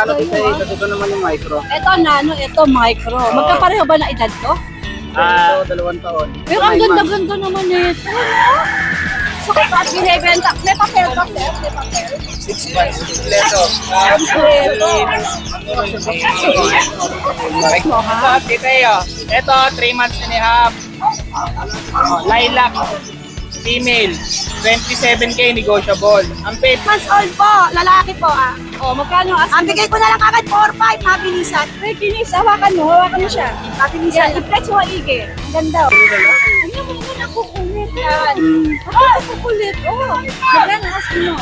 nano dito eh, kasi ito naman yung micro. Ito nano, ito micro. Magkapareho ba na edad ko? Ito, 2 taon. Pero ang ganda-ganda naman nito. So, kapag binibenta, may papel ba, sir? May papel? 6 months. Kompleto. Kompleto. Ito, Titeo. Ito, 3 months and a half. Lilac. Female. 27K negotiable. Ang pet. Months old po, lalaki po ah. O, magkano as? Ang bigay ko na lang agad 4-5, mabilisan. May kinis, hawakan mo siya. Mabilisan. I-flex mo maigi. Ang ganda. Tingnan mo naman ako kulit. Yan. Ako kulit. Oh, magkano as mo?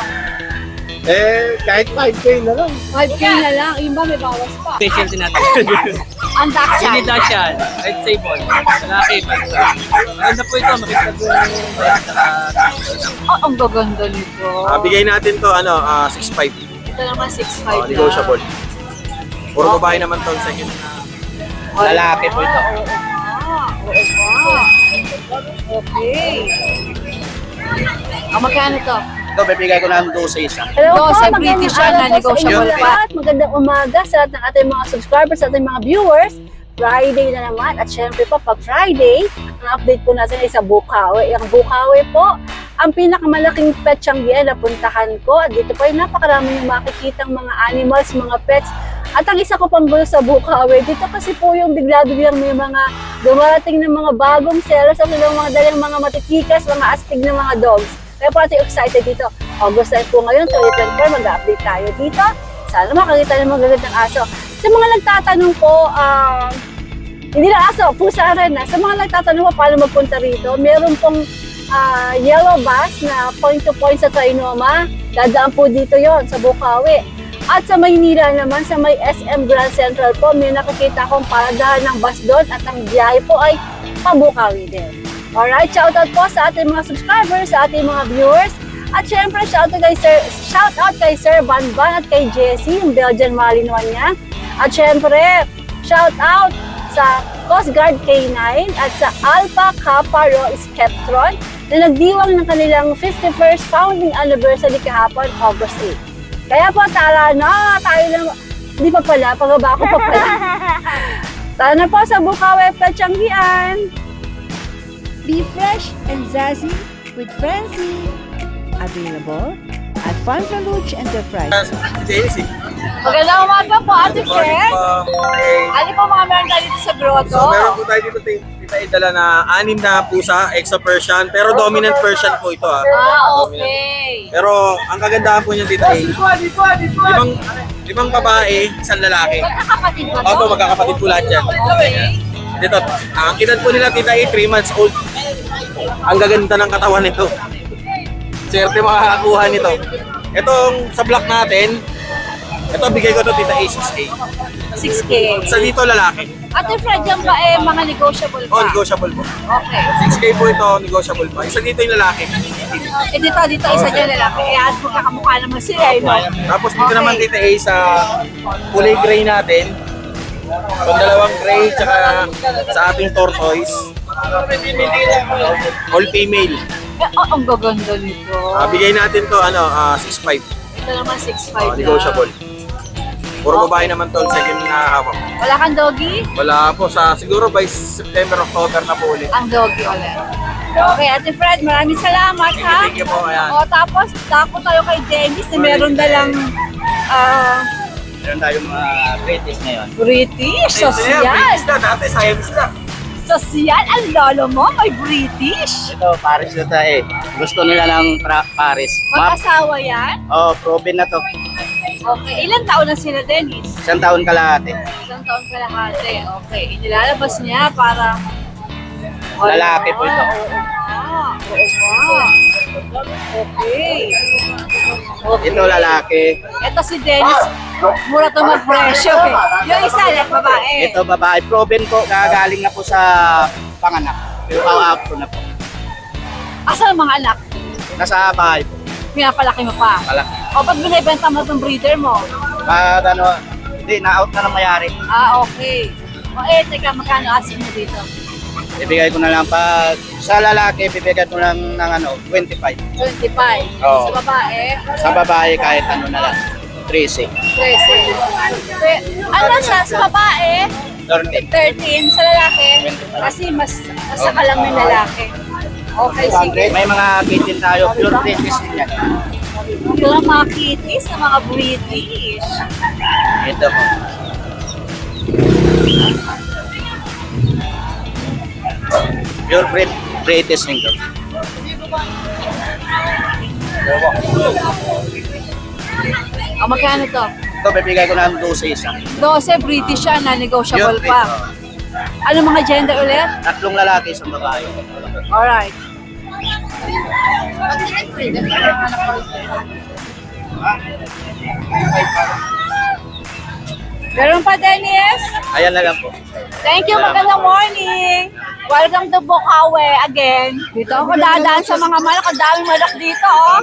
Kahit 5K na lang. 5K na lang. Yung ba may bawas pa? Specialty natin. Ang Dachshund. Ini Dachshund. Red Sable. Lalaki. Maganda po ito. Makita po yung Oh, ang gaganda nito. Bigay natin to 6.5. Ito naman 6'5 na. Negotiable. Puro babae naman to second. lalaki po ito. Okay. Magkano to? Ito, bibigay ko na ng 12 isa. Hello po, British yan na negotiable pa. Magandang umaga sa lahat ng ating mga subscribers, sa ating mga viewers. Friday na naman at syempre po pag Friday, ang update po natin ay sa Bukawi. Ang Bukawi po, ang pinakamalaking petsyanggian na puntahan ko at dito po ay napakarami yung makikitang mga animals, mga pets. At ang isa ko pang gulo sa Bukawi, dito kasi po yung bigla-biglang may mga dumarating ng mga bagong sellers at mga dalang mga matitikas, mga astig na mga dogs. Kaya po natin excited dito. August 9 po ngayon, 2024, mag-update tayo dito. Sana makakita ng mga gagandang aso. Sa mga nagtatanong po, hindi na aso, pusa rin na. Sa mga nagtatanong po paano magpunta rito, meron pong yellow bus na point-to-point sa Trinoma. Dadaan po dito yon sa Bukawi. At sa Maynila naman, sa may SM Grand Central po, may nakikita akong paradahan ng bus doon at ang biyahe po ay pa-Bukawi din. Alright, shoutout po sa ating mga subscribers, sa ating mga viewers. At syempre, shoutout kay Sir Banban at kay Jessie, yung Belgian Malinois niya. At syempre, shoutout sa Coast Guard K9 at sa Alpha Kappa Rho Skeptron na nagdiwang ng kanilang 51st founding anniversary kahapon, August 8. Kaya po, tara na, tayo lang, hindi pa pala, pagaba ko pa pala. Tara na po sa Bukawi, Petsyanggian. Be fresh and zazzy with Frenzy. Available at Farm Luge Enterprise. Magandang umaga po, Ate Fred. Ano po mga meron tayo dito sa grotto? So meron po tayo dito dala na 6 na pusa, extra Persian, pero dominant Persian po ito Okay. Pero ang kagandahan po niya dito ay limang babae, isang lalaki. Magkakapatid ba to? Opo, magkakapatid po lahat yan. Okay. Dito, ang edad po nila tita ay 3 months old. Ang gaganda ng katawan nito. Swerte makakakuha nito. Itong sa block natin, ito bigay ko to tita ay 6K. 6K. Sa dito lalaki. Ate Fred, yan ba mga negotiable pa? Negotiable po. Okay. 6K po ito, negotiable pa. Isa dito yung lalaki. Dito isa dyan lalaki. At magkakamukha naman sila, no? Tapos dito naman tita ay sa kulay gray natin. Yung dalawang gray tsaka sa ating tortoise. All female. Ang gaganda nito. Bigay natin to 6.5. Ito naman 6'5 Negotiable. Puro babae naman to, second na hawak. Wala kang doggy? Wala po siguro by September, October na po ulit. Ang doggy ulit. Okay, Ate Fred, maraming salamat ha. Thank you po, ayan. Tapos, tako tayo kay Dennis na meron dalang Meron tayong mga British ngayon. British, social. British na, dati Siamese na. Social, ang lolo mo, may British. Ito, Paris na tayo eh. Gusto nila ng Paris. Mag-asawa yan? Proven na to. Okay, ilang taon na sila, Dennis? 1 taon kalahati. Isang taon kalahati. Okay, inilalabas niya para... Lalaki po ito. Okay. Ito lalaki. Ito si Dennis, mura ito mag-presyo eh. Yung isa, babae. Ito babae. Proven po, gagaling na po sa panganak. Pero out po na po. Asan ang mga anak? Nasa bahay po. Pinapalaki mo pa. Malaki. O, ba't binibenta mo itong breeder mo? Hindi, na-out na ng mayari. Okay. O, teka, magkano asin mo dito? Ibigay ko na lang sa lalaki, bibigyan ko lang ng 25. 25. Oo. Sa babae? Sa babae, kahit ano na lang. 13. 13. Ano siya sa babae? 13. 13 sa lalaki? Kasi mas kalam yung lalaki. Okay, sige. May mga kitten tayo, pure British din yan. Yung mga kitties na mga British. Ito po. Pure British din to. Magkano to? Ito, bibigay ko ng 12 isa. 12, British siya, na-negotiable Pure pa. British. Ano mga gender ulit? 3 lalaki, 1 babae. Alright. Meron pa, Dennis? Ayan na lang po. Thank you, magandang morning. Welcome to Bukawi again. Dito ako dadaan sa mga manok. Ang daming manok dito, oh.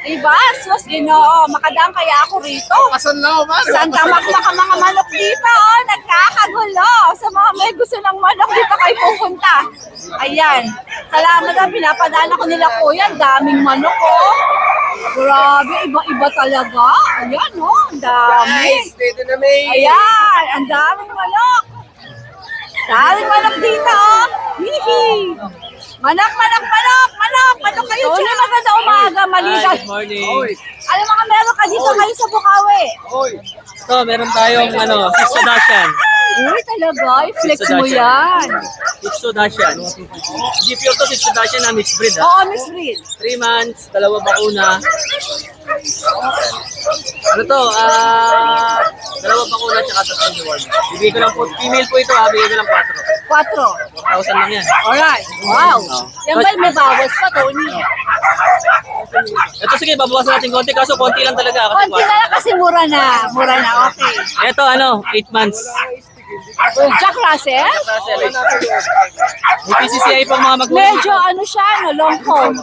Diba? Sus, Ginoo. Makadaan kaya ako rito. Kasan lang, man. Santa Magna ka mga manok dito, oh. Nagkakagulo. Sa mga may gusto ng manok, dito kayo pupunta. Ayan. Salamat na, pinapadaan ako nila kuya. Ang daming manok, oh. Grabe, iba-iba talaga. Ayan, oh. Ang dami. dito na may... Ayan, ang daming manok. Daming manok dito, oh. Hihi. Manok kayo dyan. Tony, maganda umaga, maligas. Good morning. Ano mga meron ka dito ngayon sa Bukawi? Ito, meron tayong Sixto Dashan. Uy, talaga, i-flex mo yan. Sixto Dashan. Hindi pure to Sixto Dashan na mixed breed. Oo, Miss Reed. 3 months, 2 bakuna. Ano to? 2 bakuna tsaka 3 deworm. Bibigay ko lang po, female po ito bigay ko lang 4. 4. 4,000 lang yan. Alright. Wow. Yan ba may bawas pa, Tony? Ito sige, babawasan natin konti kaso konti lang talaga. Kasi Konti na lang kasi mura na. Mura na, okay. Ito 8 months. Jack Russell? May PCCI pang mga magulang. Medyo ano siya, no, long coat.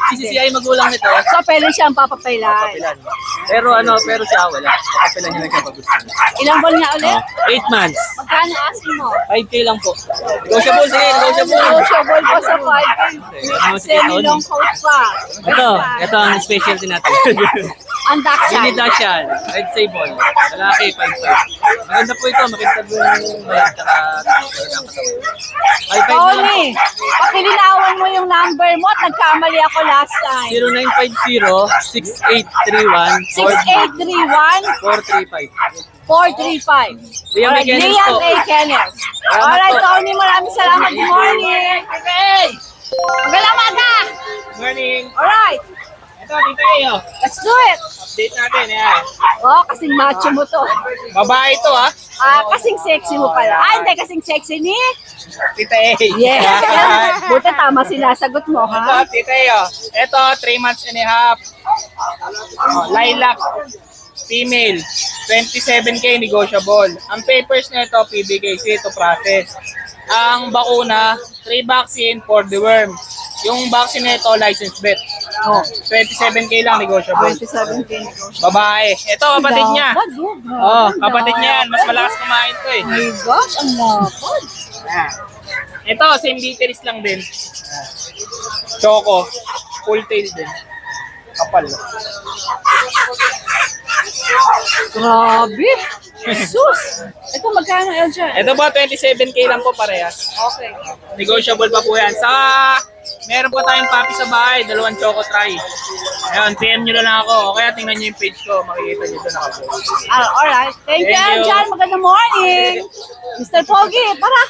PCCI magulang nito. So, pwede siyang papapailan. Pero siya wala. Kapilan niya lang siya pag gusto. Ilang buwan nga ulit? 8 months. Magkano asking mo? 5K lang po. Negotiable, sige, negotiable. Negotiable po sa 5. Semi-long coat pa. Ito ang specialty natin. Ang Dachshund. Mini Dashan, Red Sable, lalaki, 5'5". Maganda po ito, makita po yung bayan, tsaka katawan. 5'5" na lang po. Tony, pakilinawan mo yung number mo at nagkamali ako last time. 0950-6831-435. 6831 435. Liam Alright, A. Kenneth Liam po. A. Kenneth. Salamat Alright, po. Tony, maraming salamat. Good morning. Hey! Magandang umaga. Morning! Alright, Ito, tita Eyo. let's do it. Update natin, yan. Oh, kasing macho mo to. Babae ito, ha? Kasing sexy mo pala. Hindi, kasing sexy ni? Tita Eyo. Yeah. Buti tama sinasagot mo, Ito, ha? tita Eyo. Ito, 3 months and a half. Lilac. Female. 27K negotiable. Ang papers nito, PBKC to process. Ang bakuna, 3 vaccine for the worm. Yung vaccine nito, license bet. 27K lang negotiable. 27K. Babae. Ito, kapatid niya. Kapatid niya yan. Mas malakas kumain to eh. Oh my gosh, ang lapad. Ito, same details lang din. Choco. Full tail din. Kapal. Grabe. Jesus. Ito, magkano, Eljan? Ito ba, 27K lang po parehas. Okay. Negotiable pa po yan. Meron pa tayong papi sa bahay, 2 choco try. Ayun, PM nyo na lang ako. O kaya tingnan nyo yung page ko, makikita nyo doon nakapost. Alright. Thank you, Thank you. Eljan. Magandang morning. Mr. Pogi, para.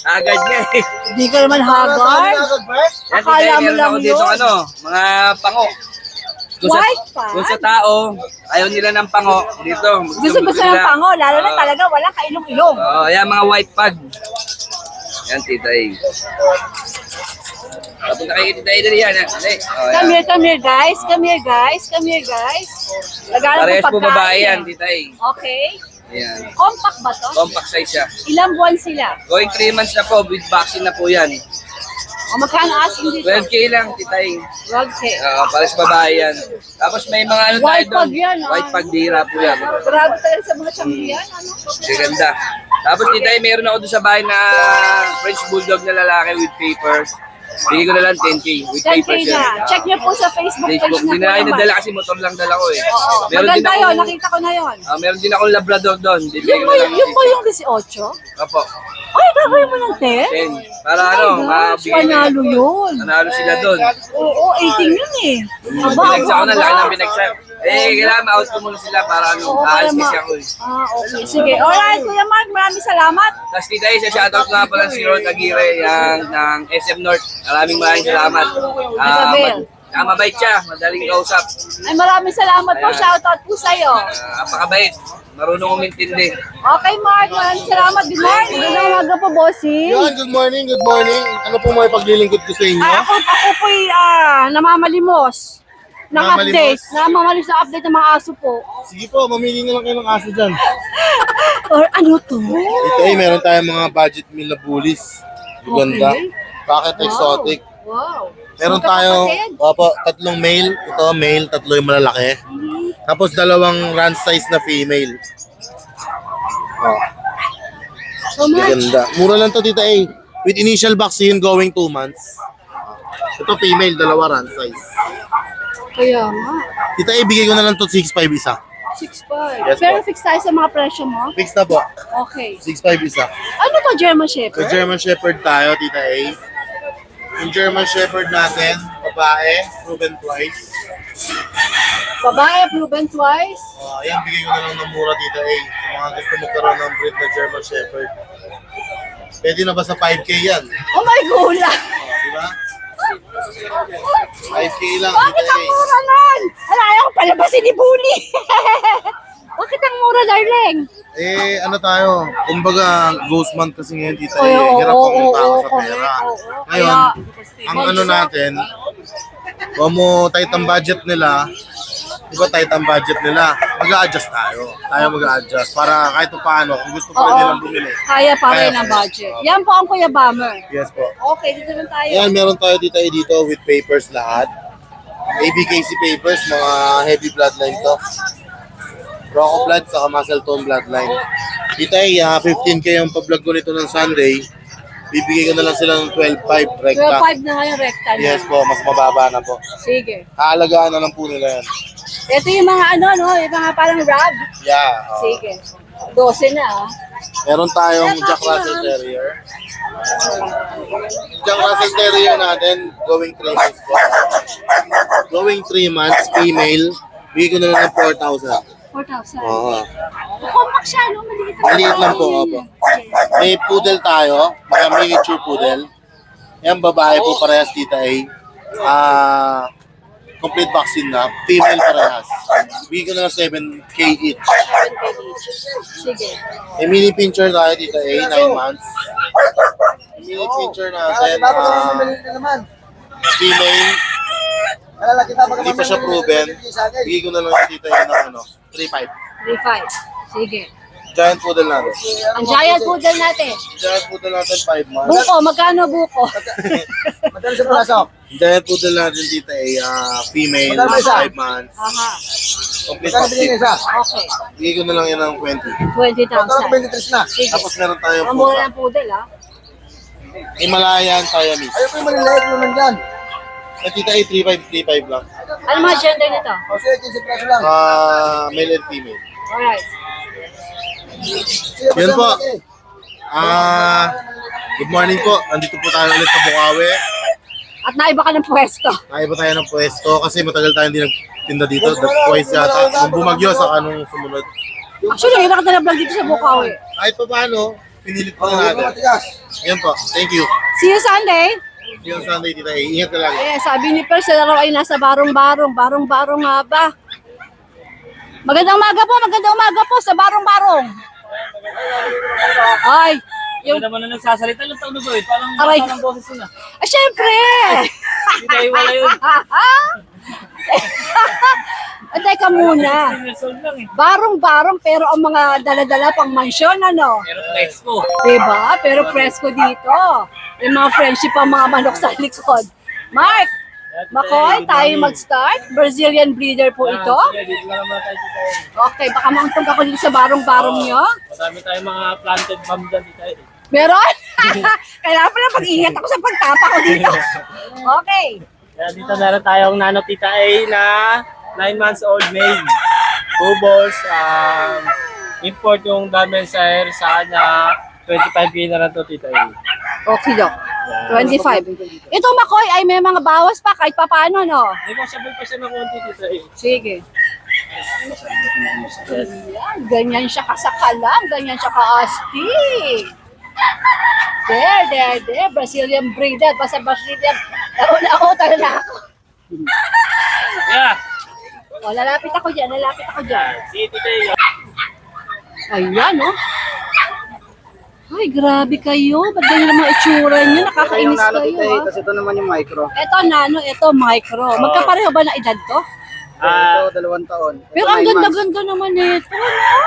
Agad niya eh. Hindi ka naman haggard. Yan, Akala tita, mo meron lang ako dito yun. mga pango. White pa? Kung sa tao, ayaw nila ng pango. Dito, Gusto ng pango, lalo na talaga walang kailong-ilong. Oo, ayan mga white pug. Yan, tita eh. Tapos nakikita tayo din yan. Come here, guys. Come here, guys. Lagyan Parehas ng po babae pagkain. yan, tita eh. Okay. Yan. Compact ba to? Compact size siya. Ilang buwan sila? Going 3 months na po, with vaccine na po yan. O magkano asking dito? 12K lang, tita eh. Okay. Pares babae yan. Tapos may mga ano tayo White doon. pug yan, ah. White pug dira po yan. Grabe talaga sa mga champion, ano? Ganda. Tapos tita eh, meron ako doon sa bahay na French Bulldog na lalaki with papers. Bigay ko na lang 10K with 10K papers na. yan. Check niyo po sa Facebook page Facebook, na hindi na Kuya kayo Mark. nadala kasi motor lang dala ko eh. Oo. Meron din Maganda yun, akong, nakita ko na yun. meron din akong Labrador doon. Bibigay Yung ko ba, na lang yung ba yung 18? Opo, Ay, gagawin mo ng 10? 10. Para ano, mabigay na Panalo yun. Nanalo sila doon. Oo, 18 yun eh. Aba, Binagsak ko na, laki aba. ng binagsak. Kailangan ma-out ko muna sila para ano, Oo, aalis para kasi ma- ako eh. Okay, sige. Alright, Kuya Mark, maraming salamat. Tapos tita isa shoutout nga pala si Ron Aguirre ng SM North. Maraming salamat. Isabel. Mabait siya, madaling kausap. Ay, maraming salamat po. Shoutout po sa'yo. Apakabait, marunong umintindi. Okay, Mark, maraming salamat. Good morning. Magandang umaga po, bossing. Yun, good morning, good morning. Ano po may paglilingkod ko sa inyo? Ay, ako po'y namamalimos ng Namamalimos? update. Namamalimos ng update ng mga aso po. Sige po, mamili na lang kayo ng aso dyan. Or ano to? Ito ay meron tayong mga budget meal na bullies. Ganda. Okay. Bakit exotic? Wow. Meron tayong, opo, 3 male. Ito male, 3 yung malalaki. Tapos 2 run size na female. Oh, So much. ganda. Mura lang to tita A. With initial vaccine going 2 months. Ito female, 2 run size. Kaya nga. Tita A, bigay ko na lang to 6.5 isa. 6.5. Yes, Pero po. fix tayo sa mga presyo mo. Fix na po. Okay. 6.5 isa. Ano to, German Shepherd? So German Shepherd tayo, Tita A. Yung German Shepherd natin, babae, proven twice. Babae, proven twice. Ayan, bigay ko na lang ng mura, Tita A. Sa mga gusto magkaroon ng breed na German Shepherd. Pwede na ba sa 5K yan? Oh my gula. Di ba? 5K lang, Bakit Tita ang A. mura nun? Wala, ayaw ko palabasin ni Bully. Bakit ang mura, darling? Eh, ano tayo? Kumbaga, ghost month kasi ngayon, Tita A. Ay, oo, Hirap oo, ang tao oo, sa correct, pera. oo. Ngayon, Kaya, ang ano natin, kung mo tight ang budget nila, di ba tight ang budget nila, mag-a-adjust tayo. Tayo mag-a-adjust para kahit pa paano, kung gusto pa rin Oo. nilang bumili. Kaya pa rin Kaya ang pa rin. budget. Yan po ang Kuya Bummer. Yes po. Okay, dito naman tayo. Ayan, meron tayo dito with papers lahat. ABKC papers, mga heavy bloodline to. Rocco blood, saka muscle tone bloodline. Dito ay 15K yung pa-vlog ko nito ng Sunday. Bibigay ko na lang sila ng 12.5 rekta. 12.5 na ngayon, recta na. Yes po, mas mababa na po. Sige. Haalagaan na lang po nila yan. Ito yung mga ano, no? Yung mga parang rub. Yeah. oh. Sige. 12 na, ah. Meron tayong Jack Russell Terrier. Yung Jack Russell Terrier natin, going 3 months po. Going 3 months, female. Bigay ko na lang ng 4,000. 4,000. Oo. Kumak siya, no? Maliit lang. Maliit lang po, opo. May poodle tayo, mga miniature poodle. Yan, babae po parehas, Tita A. Complete vaccine na, female parehas. Bigay ko na lang 7K each. Sige. May mini pincher tayo, Tita A, 9 months. Mini pincher natin, female. Hindi pa siya proven. Bigay ko na lang yung Tita A ng 3.5. 3.5. Sige. Giant poodle natin. Ang giant poodle natin. Giant poodle natin, 5 months. Buko, magkano buko? Giant poodle natin, Tita A, female, 5 months. Aha. Complete vaccine. Okay. Bigay ko na lang yan ng 20. 20,000. Sige. Tapos meron tayong Ang mura pusa. ng poodle, ah. Himalayan, Siamese. Ayoko yung maliliit naman dyan. Sa Tita A, 3.5 lang. Ano mga gender nito? O sige, 15 peso lang. Male and female. Alright. Sige, Yan basta po. malaki. Good morning po. Nandito po tayo ulit sa Bukawi. At naiba ka ng pwesto. Naiba tayo ng pwesto kasi matagal tayo hindi nagtinda dito. Twice yata. Nung bumagyo sa anong sumunod. Actually, hirap ka na vlog dito sa Bukawi. Kahit pa paano, pinilit po O, na huwag natin. matigas. Yan po. Thank you. See you Sunday. See you on Sunday, Tita A. Ingat ka lang. Eh, sabi ni Per, sila raw ay nasa barong-barong. Barong-barong nga ba? Magandang umaga po sa barong-barong. Ay, yung... Yung naman na nagsasalita ng taon ko eh. Parang Aray. parang boses yun ah. Ah, syempre! Hindi tayo wala yun. Antay ka muna. 16 years old lang eh. Barong-barong pero ang mga dala-dala pang mansyon, ano? Pero flex ko. Diba? Pero presko dito. May mga friendship ang mga manok sa likod. Mark! Makoy, tayo mag-start. Brazilian breeder po ito. Sige, dito na naman tayo dito. Okay, baka mangtong ako dito sa barong-barong nyo. Marami tayong mga planted farm dyan dito eh. Meron? Kailangan pala mag-ingat ako sa pagtapa ko dito. Okay. Kaya dito meron tayong Nano Tita A na 9 months old male. 2 balls. Import yung Dalmensire sa kanya. 25K na lang to Tita A. Okay, Dok. 25. Ito, Makoy, ay may mga bawas pa kahit papaano, no? Negotiable pa siya ng konti Tita A. Sige. Yan, ganyan siya kasakalam, ganyan siya kaastig. There. Brazilian breeder. Basta Brazilian. Nauna na ako. Yeah. O, lalapit ako dyan. Si Tita A. Ayan, oh. Ay, grabe kayo. Ba't ganyan ang mga itsura nyo? Nakakainis kayo, ah. Kasi ito naman yung micro. Ito, nano. Ito, micro. Magkapareho ba na edad to? Ito, 2 taon. Ito, Pero ang 9 months. ganda-ganda naman nito, no?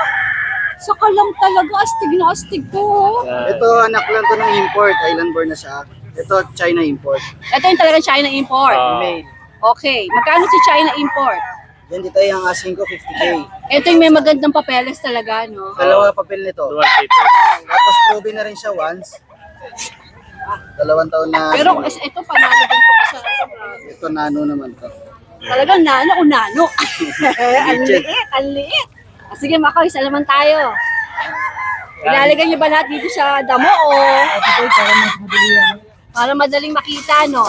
Saka lang talaga. Astig na astig to, oh. Ito, anak lang to ng import. Island born na siya. Ito, China import. Ito yung talagang China import. Made. Okay. Magkano si China import? Yan dito yung asking ko, 50K. Ito yung may magandang papeles talaga, no? Dalawa papel nito. Dual paper. Tapos proven na rin siya once. 2 taon na. Pero ito, panalo din ko sa Ito, nano naman to. talagang nano o nano. Ang liit. Ah, sige, Makoy, isa naman tayo. Ilalagay niyo ba lahat dito sa damo o? Para madaling makita, no?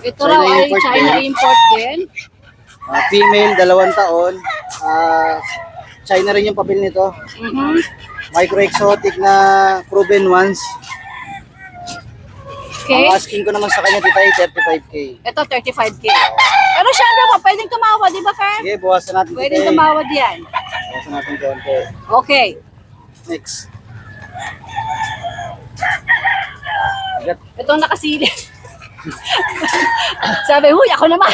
Ito China raw ay import China din. import din. Female, 2 taon. China rin yung papel nito. Mhm. Micro-exotic na proven once. Okay. Ang asking ko naman sa kanya, tita, ay 35K. Ito, 35K. Pero syempre po, pwedeng tumawa, di ba, Fer? Sige, bawasan natin tita. Pwedeng tumawad yan. Bawasan natin konti. Okay. Next. Ito ang nakasili. Sabi, huy, ako naman.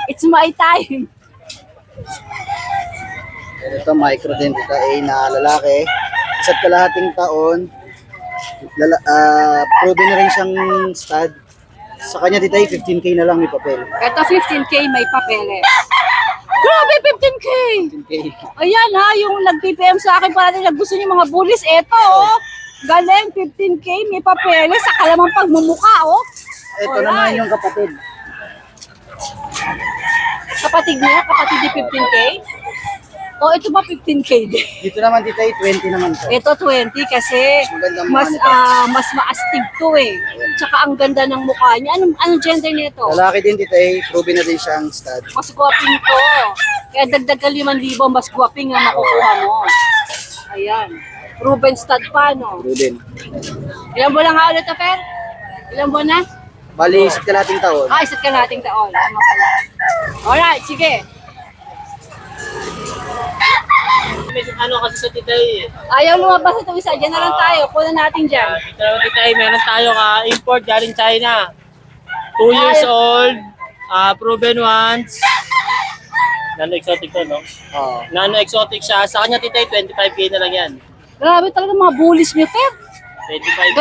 It's my time. Ito, micro din tita, A na lalaki. Isa't kalahating taon. Proven na rin siyang stud. Sa kanya tita, 15K na lang may papel. Ito, 15K may papeles. Grabe, 15K! 15K. Ayan ha, yung nag-PPM sa akin para nila gusto niyo mga bullies. Eto, oh. Galing, 15K, may papeles. Sa kalamang pagmumukha, oh. Ito naman yung kapatid. Kapatid niya, kapatid ni 15K. O, ito ba 15K din? Dito naman tita, 20 naman to. Ito 20 kasi Magandang mas mukha nito. mas maastig to eh. Tsaka ang ganda ng mukha niya. Anong gender nito? Lalaki din tita, proven na din siyang stud. Mas gwaping to. Kaya dagdag ka 5,000, mas gwaping ang makukuha mo. Ayan. Ruben stud pa, no? Proven. Ilang buwan na nga ulit, Fer? Ilang buwan na? Bali, isa't kalahating taon. Isa't kalahating taon. Tama pala. Alright, sige. Ano kasi sa Tita A. Ayaw lumabas itong isa. Diyan na lang tayo. Kunan natin dyan. Dito naman Tita A, meron tayo import galing China. 2 years old, proven once. Nano-exotic to, no? Oo. Nano-exotic siya. Sa kanya, Tita A, 25K na lang yan. Grabe talaga mga bullies niyo, Fer. 25K.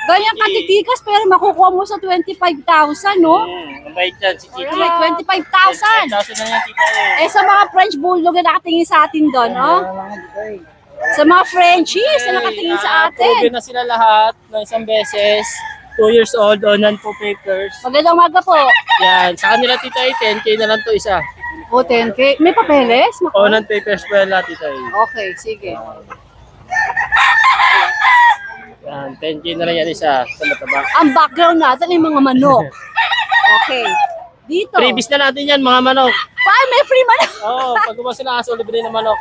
Ganyan katitikas pero makukuha mo sa 25,000, no? Mabait yan, si Tita. Alright, 25,000. 25,000 na lang yan, Tita A. Eh sa mga French Bulldog na nakatingin sa atin doon, no? Sa mga Frenchies na nakatingin sa atin. Proven na sila lahat ng isang beses. 2 years old, onan po papers. Magandang umaga po. Yan, sa kanila Tita A, 10K na lang to isa. O, 10K. May papeles? Onan papers po yan lahat, Tita A. Okay, sige. Yan, 10K na lang yan isa sa mataba. Ang background natin ay mga manok. Okay. Dito. Previous na natin yan, mga manok. Ay, may free manok. Oo, pag gumawa sila aso, libre na manok.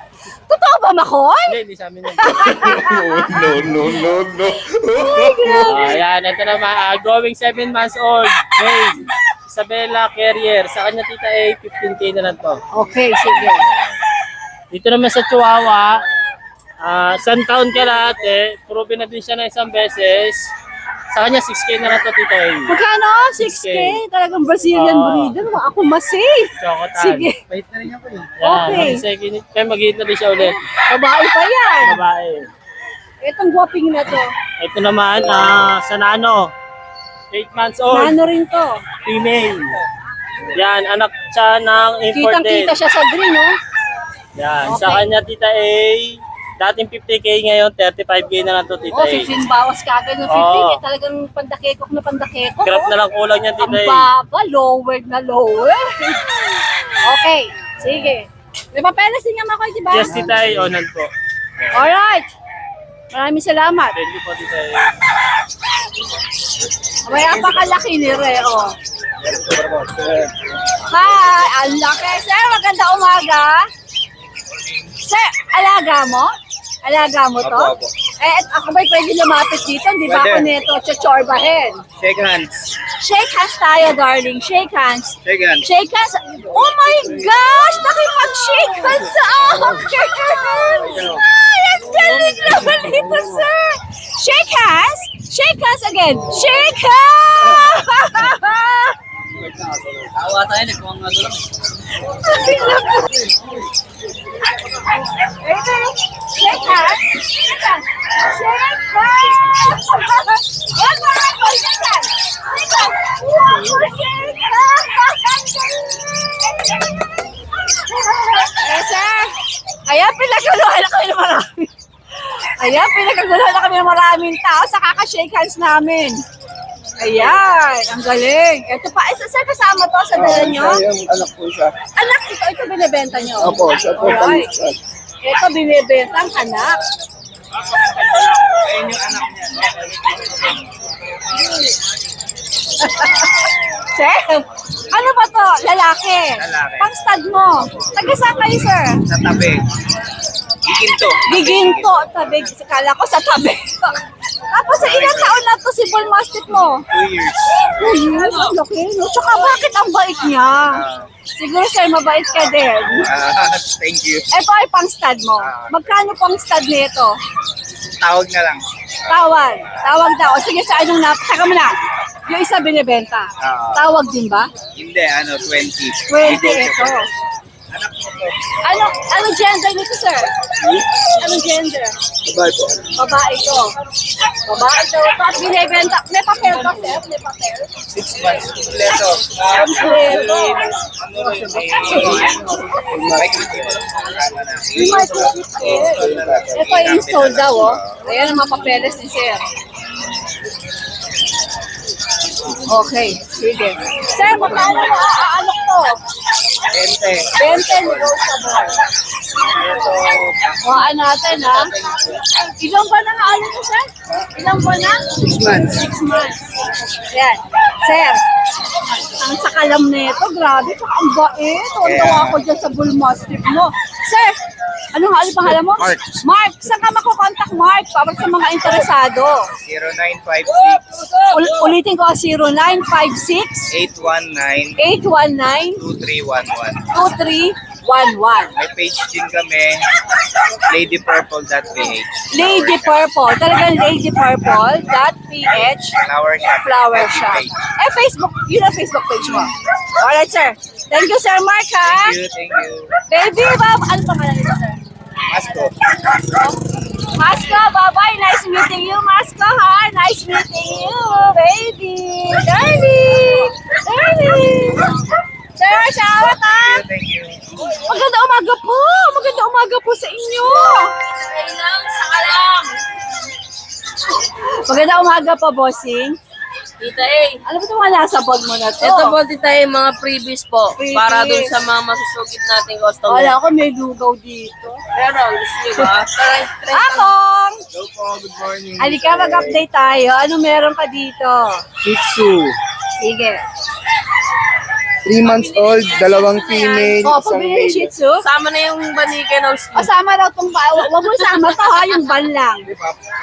Totoo ba, Makoy? Hindi sa amin yan. No. Ayan, ito naman, growing 7 months old, male, Isabella Carrier. Sa kanya, Tita A, 15K na lang to. Okay, sige. Dito naman sa Chihuahua, isang taon ka lahat proven na din siya na isang beses. Sa kanya, 6K na lang to, Tita A. Magkano? 6K? Talagang Brazilian breeder. Ako mas-safe. Chocotan. Sige. Bait na rin ako eh. Yan, Okay. second, kaya mag-hit na din siya ulit. Babae pa yan. Babae. Itong guwaping na to. Ito naman, sa Nano. 8 months old, Nano rin to. female. Yan, anak siya ng import din. Kitang-kita siya sa green, no? Yan, Okay. sa kanya Tita A, Dating 50k ngayon, 35k na lang to, Tita Oh, A. 15 bawas ka agad ng 50. Oo. Talagang pandakekok na pandakekok. Scrap oh. na lang kulang yan, Ang Tita A. baba, lower na lower. Okay, sige. May papeles din naman ako, di ba? Yes, Tita A, on hand po. Alright. Maraming salamat. Thank you po, Tita A. May apakalaki ni Reo. Hi, ang laki. Sir, maganda umaga. Sir, alaga mo? Alaga mo to? Apo, apo. Eh, ako ba'y pwede lumapit dito? Hindi ba ako Pwede. nito chachorbahin? Shake hands. Shake hands tayo, darling. Shake hands. Shake hands. Shake hands. Oh my gosh! Nakipag-shake hands sa akin! Ay, ang galing naman nito, sir! Shake hands! Shake hands again! Shake hands! Tawa tayo, nagkuha nga doon. Shake hands! Shake hands! Shake hands! One more, shake hands! Shake hands! One more, shake hands! Eh, sir! Ayan, pinaguluhan na kami ng marami. Ayan, pinaguluhan na kami ng maraming tao sa kaka-shake hands namin. Ayan, ang galing. Ito pa, isa sir, kasama to sa dala nyo? Yung anak ko siya. Anak, ito binibenta nyo? Opo, siya po Alright. palusan. Ito binibenta ang anak. Ayun yung anak niya. Sir, ano ba to? Lalaki? Lalaki. Pang-stud mo. Taga saan kayo, sir? Sa tabi. Giginto. Giginto. Tabi. Kala ko sa tabi. Tapos sa ilang taon na to si Bull Mastiff mo? 2 years. 2 years? Ang laki, no? Tsaka bakit ang bait niya? Siguro, sir, mabait ka din. Thank you. Ito ay pang-stud mo. Magkano pang-stud nito? Tawag na lang. Tawag. Tawag daw. O sige, sa anong saka mo na. Yung isa binibenta. Tawag din ba? Hindi, 20. 20 ito. Ano gender nito, sir? Anong gender? Babae po. Babae ito. Babae ito. Tapos binibenta. May papel ba, sir? May papel? 6 months. Kompleto. Kompleto. Ito ay install daw, oh. Ayan ang mga papeles ni sir. Okay, sige. Sir, magkano mo aalok to? 20 negotiable. Kuhaan natin, ha? Ilang ba na aalok to, sir? Ilang ba na? 6 months. 6 months. Yan. Sir, ang sakalam nito, grabe, tsaka ang bait. Tawa ako dyan sa Bull Mastiff mo. Sir, ano pangalan mo? Mark. Mark, saan ka makukontak, Mark? Para sa mga interesado. 0956 Ulitin ko, 0956 819 819 2311. 2311. May page din kami, ladypurple.ph. Lady Purple. Talagang ladypurple.ph. Flower shop. Flower shop. Eh, Facebook. Yun ang Facebook page mo. Alright, sir. Thank you, Sir Mark, ha? Thank you. Baby, ano pangalan nito, sir? Asko. Masko, bye-bye. Nice meeting you, Masko, ha? Nice meeting you, baby. Darling. Darling. Sir, shout ha? Thank you. Maganda umaga po. Maganda umaga po sa inyo. Maganda umaga po, bossing. Tita A, Ano ba ito mga nasa bag mo na to? ito po tita A, mga freebies po. Freebies. Para dun sa mga masusugid nating customer. Wala ko, may lugaw dito. Pero, gusto nyo ba? Try Akong! Hello po, good morning. Halika, mag-update tayo. Ano meron ka dito? Shih Tzu. Sige. 3 months old, 2 female, O, isang pabili ng male. Shih Tzu. Sama na yung banike ng ski. Kasama daw itong ba? Huwag mo sama to ha, yung ban lang.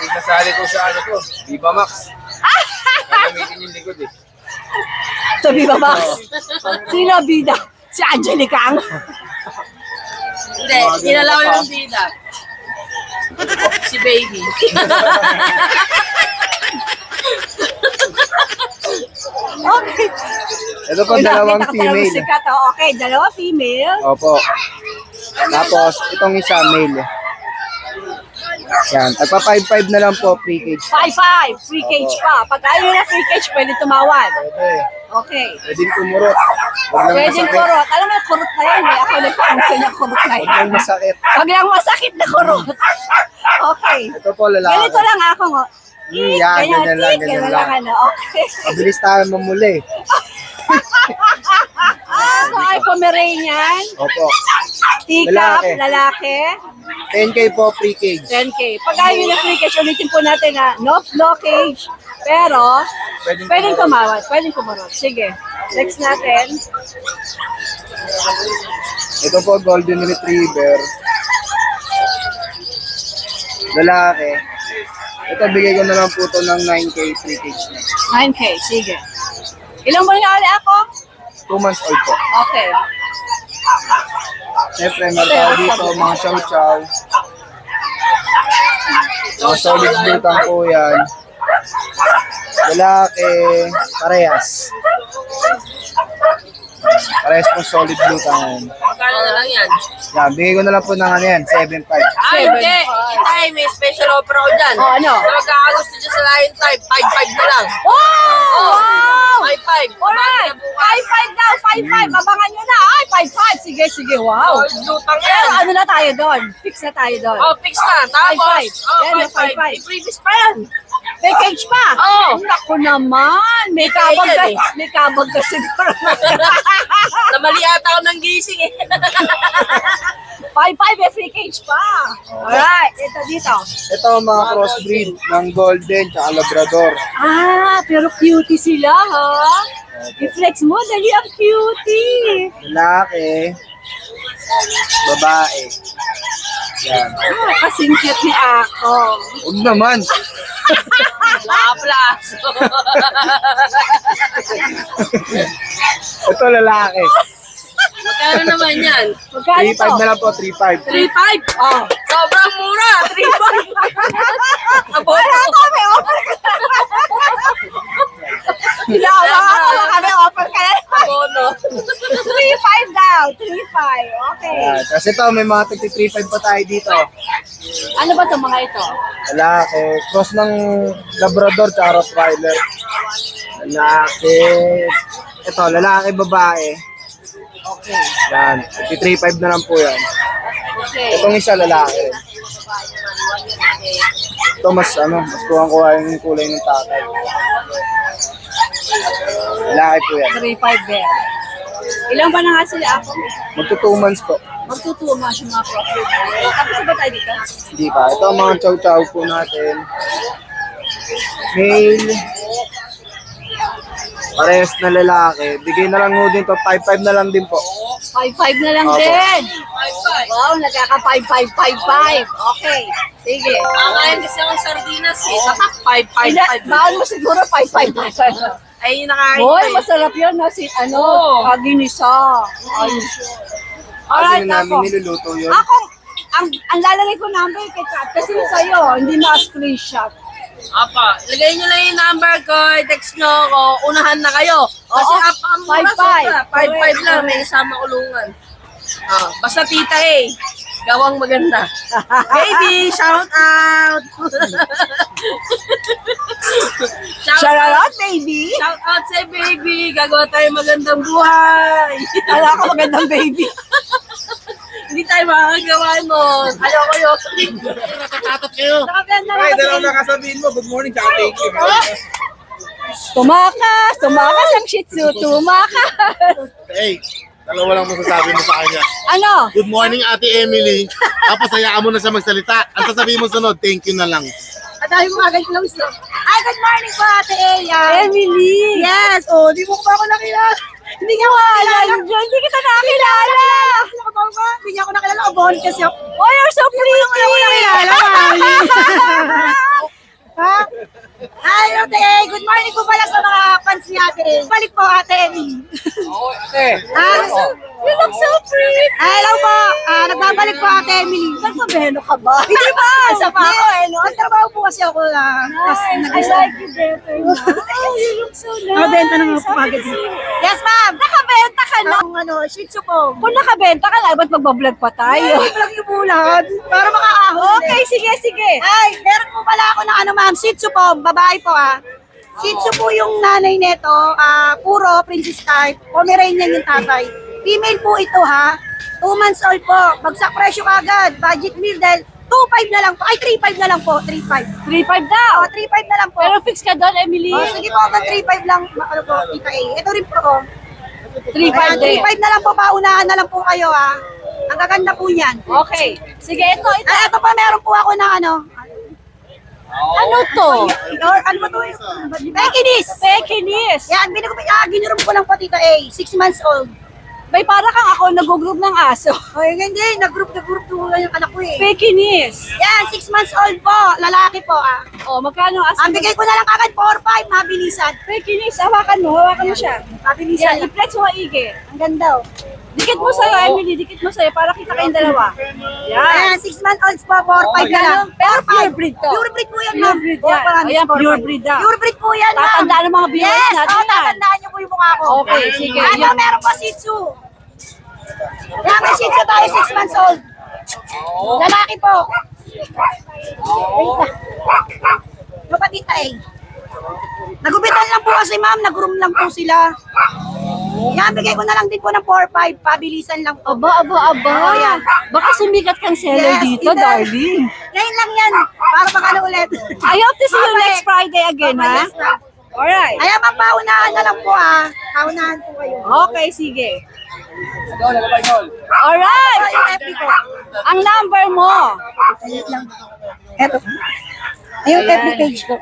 Isasali ko sa ano to, Viva Max. Gagamitin yung likod eh. Sabi ba ba? Sino bida? Si Angelica ang. Hindi, nilalaw yung bida. Si baby. Okay. Ito po, 2 female. Sikat, oh. Okay, 2 female. Opo. Tapos, itong isa male. Yan. Tagpa 5-5 na lang po, pre-cage. 5-5. Free cage pa. Pag ayaw na free cage, pwede tumawad. Pwede. Okay. Pwedeng tumurot. Huwag lang Pwedeng masakit. kurot. Alam mo, kurot na yan. Ako nagpa-answer ng kurot na Huwag yan. lang masakit. Pag lang masakit na kurot. Okay. Ito po lalaki. Ganito lang ako, ngo. Yan, ganyan lang, ganyan lang. Ano, okay. Mabilis tayo mamuli. Ako ay Pomeranian. Opo. Teacup, Lalaki. lalaki. 10K po, free cage. 10K. Pag ayaw nyo na free cash, ulitin po natin na no blockage. Pero, pwedeng tumawad. Pwedeng kumarot. Sige. Next natin. Ito po, golden retriever. Lalaki. Ito, bigay ko na lang po ito ng 9K free cage na. 9K. Sige. Ilang buwan nga ulit ako? 2 months old po. Okay. Siyempre, meron tayo dito, mga chow-chow. Mga solid butang po yan. Lalaki, parehas. Parehas po solid butang yan. Magkano na lang yan? Yan, bigay ko na lang po ng ano yan, 7.5. Ay, hindi. Itay, may special offer ako dyan. Oh, ano? Sa magkakagusto dyan sa Lion Type, 5-5 na lang. Wow! Wow! 5-5. Alright! 5-5 daw, 5-5. Abangan nyo na. Ay, 5-5. Sige, sige. Wow. Solid lutang Pero yan. ano na tayo doon? Fix na tayo doon. Oh, fix na. Tapos, 5-5. Yan, 5-5. 5-5. May previous pa yan. May cage pa? Oo. Naku naman. May kabag ka. May kabag ka siguro. Namali ata ako ng gising eh. 5-5, may free cage pa. Alright, ito dito. Ito, mga crossbreed ng golden tsaka labrador. Ah, pero cutie sila, ha? I-flex mo, dali ang cutie. Lalaki, babae. Yan. Ah, kasing cute ni ako. Huwag naman. Laplas. Ito lalaki. Magkano naman yan? Magkano to? 3.5 na lang po, 3.5. 3.5? Oh. Sobrang mura. 3.5. Wala ko, may offer ka. Hinawa ako, baka may offer ka na. Abono. 3-5 daw, 3-5. Okay. Yan. Kasi ito, may mga 3.5 pa tayo dito. Ano ba itong mga ito? Lalaki, cross ng labrador tsaka rottweiler. Lalaki. Ito, lalaki, babae. Okay. Yan, 3.5 na lang po yan. Okay. Itong isa lalaki. Ito mas kuha yung kulay ng tatay. Lalaki po yan. 3-5 din. Ilang ba na nga sila ako? Magto 2 months po. Magtutuma siya mga profit. Tapos ba tayo dito? Hindi pa. Ito ang mga chow-chow po natin. Male. Parehas na lalaki. Bigay na lang ho din to. 5.5 na lang din po. 5-5 na lang Opo. din. Wow, nagkaka 5-5-5-5. Okay. Sige. Kakain kasi akong sardinas eh. Saka 5.5. Bawal mo siguro 5-5-5. Ay, yung nakain Hoy, ko eh. masarap yun na si Oo. kaginisa. Alright, Hindi na namin ako. niluluto yun. Ako, ang lalagay ko number kay Kat kasi sa'yo, hindi ma-screenshot. Apa, lagay nyo lang yung number ko, text nyo ako, unahan na kayo. Kasi Oo, apa, ang mura 5-5. sobra. 5-5 lang, may isama kulungan. Ah, basta tita eh, gawang maganda. Baby, shout out! Shout out, baby! Shout out sa baby, gagawa tayo magandang buhay. Wala ka magandang baby. Hindi tayo makakagawa nun. Ayoko yun. Natatakot kayo. Nakaganda Ay, na dalaw na kasabihin mo. Good morning, tsaka thank you. Tumakas ang Shih Tzu, tumakas. Hey, dalawa lang masasabi mo sa kanya. Ano? Good morning, Ate Emily. Tapos hayaan mo na siya magsalita. Ang sasabihin mo sunod, thank you na lang. At dahil mga ganyan lang. Ay, good morning po, Ate Eya. Emily. Yes. Oh, di mo ko ba ako nakilala? Hindi nga wala. Hindi kita nakilala. Hindi niya ako nakilala. Abon kasi ako. Oh, you're so pretty. Hindi mo nakilala, Mami. Ha? Hi, Ate. Good morning po pala sa mga fans ni Ate. Balik po, Ate Emily. Oo, ate. You look so pretty. Hello po. Nagbabalik po, Ate Emily. Nagbabelo ka ba? Hindi ba? Sa pa ako eh. No? Ang trabaho po kasi ako na. I like you better. Oh, you look so nice. Nakabenta na nga po agad. Yes, ma'am. Nakabenta ka na. Ang Shih Tzu po. Kung nakabenta ka na, ba't magbablog pa tayo? Vlog niyo po lahat. Para makaahon. Okay, sige, sige. Ay, meron po pala ako ng ma'am. Shih Tzu po. Babae po Shih Tzu po yung nanay neto. Puro princess type. Pomeranian yung tatay. Female po ito 2 months old po. Bagsak presyo kagad. Budget meal dahil 2.5 na lang po. Ay, 3.5 na lang po. 3.5. 3.5 daw. Oh, 3.5 na lang po. Pero fix ka doon, Emily. Oh, sige po, hanggang 3.5 lang. Ano po, Tita A. Ito rin po. 3.5 din. 3.5 na lang po, paunahan na lang po kayo ha. Ang gaganda po niyan. Okay. Sige, ito. Ay, ito pa, meron po ako ng ano. Ano to? Or, ano ba to? Pekinis. Pekinis. Yan, ginurum ko lang po, Tita A. 6 months old. May para kang ako nag-group ng aso. Ay, hindi. Nag-group po yung anak ko eh. Pekinis. Yan, 6 months old po. Lalaki po ah. Oh, magkano ang aso? Ang bigay ko na lang agad 4-5, mabilisan. Pekinis. Hawakan mo siya. Mabilisan. Yan, i-flex mo maigi. Ang ganda oh. Dikit mo sa'yo, Emily. Dikit mo sa'yo para kita kayong dalawa. Yan. Ayan, 6 months olds po, 4-5 na lang. Pero pure breed to. Pure breed po yan, Pure ma'am. breed yan. Ayan, pure breed daw. Pure breed po yan, ma'am. Tatandaan ng mga viewers yes, natin yan. tatandaan niyo po yung mukha ko. Okay, sige. Ano, Yan. meron po Shih Tzu. Yan, may Shih Tzu tayo, 6 months old. Lalaki po. Wait na. Kapatita eh. Nagubitan lang po kasi ma'am, nag-room lang po sila. Yan, bigay ko na lang din po ng 4-5, pabilisan lang po. Aba. Oh, yan. Baka sumikat kang seller Yes, dito, hindi. darling. Ngayon lang yan, para makano ulit. I hope to see you Okay. next Friday again, ha? Yes, ma'am. Alright. Ayan, ma'am, paunahan na lang po ah. Paunahan po kayo. Okay, sige. Idol, idol. Alright. Ito yung FB ko. Ang number mo. Eto. Ayun, Ayan. FB page ko.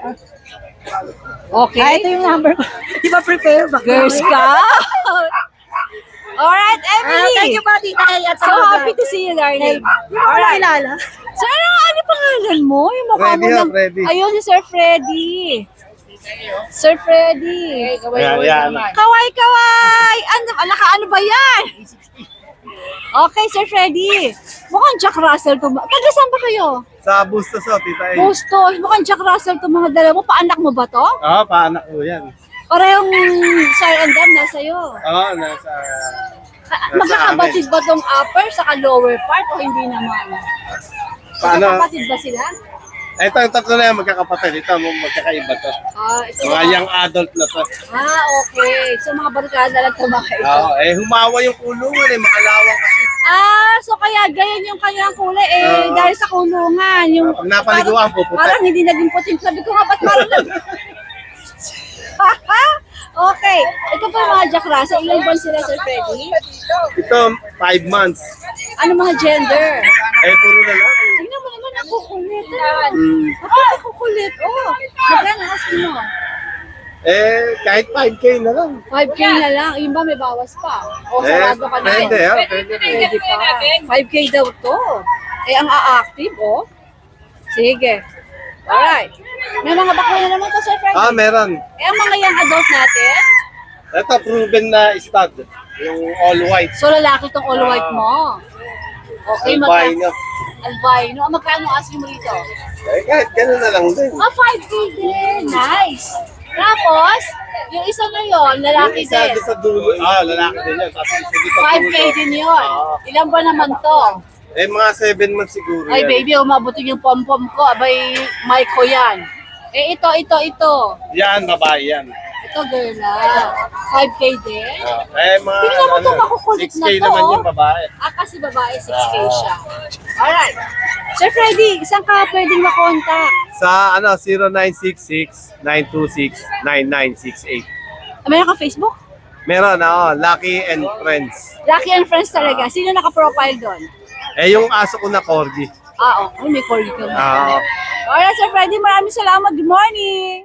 Okay. Ito yung number ko. Di ba prepare? Girl Scout. Alright, Emily. Thank you pa, Tita A. At So happy to see you, darling. Alright. Kilala. Sir, ano pangalan mo? Yung mukha mo lang. Ayun, si Sir Freddy. Sir Freddy. Kaway. Ano ba yan? Okay, Sir Freddy. Mukhang Jack Russell to. Taga saan ba kayo? Sa Bustos, Tita A. Bustos. Mukhang Jack Russell to mga dala mo. Paanak mo ba to? Oo, paanak ko yan. Parehong Sir and Dam nasa iyo. Oo, nasa... Magkakabatid ba tong upper sa lower part o hindi naman? Paano? Magkakabatid ba sila? Ito, yung tatlo na yan, magkakapatid. Ito, magkakaiba to. Ito Mga young adult na to. okay. So mga barkada lang tumakay ito. Oo, humawa yung kulungan makalawang kasi. So kaya ganyan yung kanyang kulay dahil sa kulungan. Yung, Pag napaliguan, puputi. Parang hindi naging puting. Sabi ko nga, ba't parang Okay. Ito pa yung mga Jack Russell. Ilan buwan sila, Sir Freddy? Ito, 5 months. Ano mga gender? Puro na lang. Tingnan mo naman, ako kulit. Ako kulit. Magkano asking mo? Kahit 5K na lang. 5K na lang. Yung ba may bawas pa? O sarado ka na. Pwede, pwede. Pwede pa. 5K daw to. Ang a-active, Sige. Alright. May mga bakuna naman to, Sir Freddy. Meron. Ang mga young adult natin, Ito, proven na stud. Yung all white. so lalaki tong all white mo. Okay, Albino. Albino. Magkano asking mo dito? Kahit gano'n na lang din. 5K din. Nice. Tapos, yung isa na yon, lalaki Isa din. sa dulo. Lalaki din yan. Tapos isa dito sa 5K dulo. din yun. Ilan ba naman to? Mga 7 months siguro Ay, yan. baby, umabutin yung pom-pom ko. Abay, mic ko yan. Ito. Yan, babae yan. Ito, girl, 5K din. Mga Tingnan mo to, makukulit 6K na to. naman yung babae. Kasi babae, 6K siya. Alright. Sir Freddy, isang ka pwedeng makontak? Sa 0966-926-9968. Meron ka Facebook? Meron, Lucky and Friends. Lucky and Friends talaga. Sino naka-profile doon? Yung aso ko na corgi. Okay. May corgi ka na. Ah. Alright, Sir Freddy, maraming salamat. Good morning!